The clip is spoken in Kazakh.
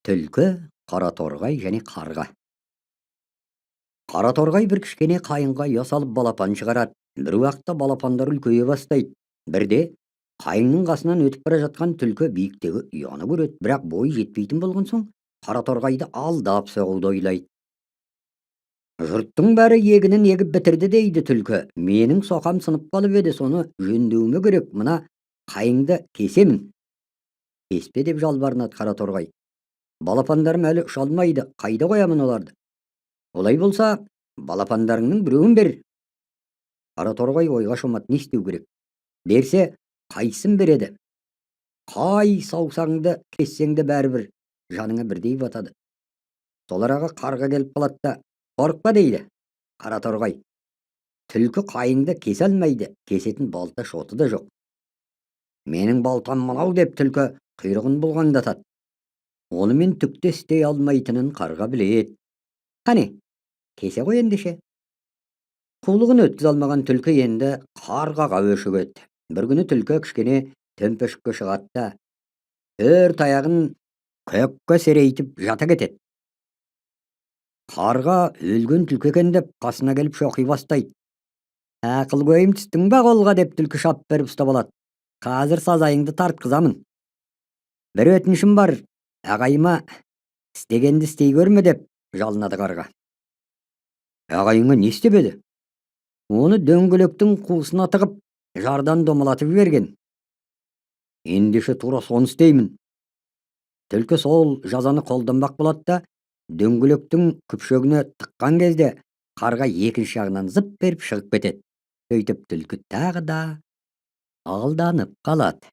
Түлкі, қараторғай және қарға. Қараторғай бір кішкене қайынға ұя салып балапан шығарады. Бір уақытта балапандар үлкейе бастайды. Бірде қайыңның қасынан өтіп бара жатқан түлкі биіктегі ұяны көреді, бірақ бойы жетпейтін болған соң қараторғайды алдап соғуды ойлайды. Жұрттың бәрі егінін егіп бітірді дейді түлкі. Менің соқам сынып қалып еді, соны жөндеуіме керек. Мына қайыңды кесемін. Кеспе деп жалбарынады қараторғай. Балапандарым әлі ұша алмайды, қайда қоямын оларды? Олай болса, балапандарыңның біреуін бер. Қараторғай ойға шомады, не істеу керек? Берсе, қайсысын береді? Қай саусағыңды кессең де бәрібір жаныңа бірдей батады. Сол араға қарға келіп қалады да, қорықпа дейді қараторғай. Түлкі қайыңды кесе алмайды, кесетін балта шоты да жоқ. Менің балтам мынау деп түлкі құйрығын бұлғаңдатады. Онымен түкті істей алмайтынын қарға біледі. Қане, кесе ғой ендеше. Қулығын өткізе алмаған түлкі енді қарғаға өшігеді. Бір күні түлкі кішкене төмпешікке шығады да, төрт аяғын көкке серейтіп жата кетеді. Қарға өлген түлкі екен деп қасына келіп шоқи бастайды. Ақыл көйім түстің ба қолға деп түлкі шап беріп ұстап алады. Қазір сазайыңды тартқызамын. Бір өтінішім бар, ағайыма істегенді істей көрме деп жалынады қарға. Ағайыңа не істеп еді? Оны дөңгелектің қуысына тығып, жардан домалатып жіберген. Ендеше тура соны істеймін. Түлкі сол жазаны қолданбақ болады да, дөңгелектің күпшегіне тыққан кезде қарға екінші жағынан зып беріп шығып кетеді. Сөйтіп түлкі тағы да алданып қалады.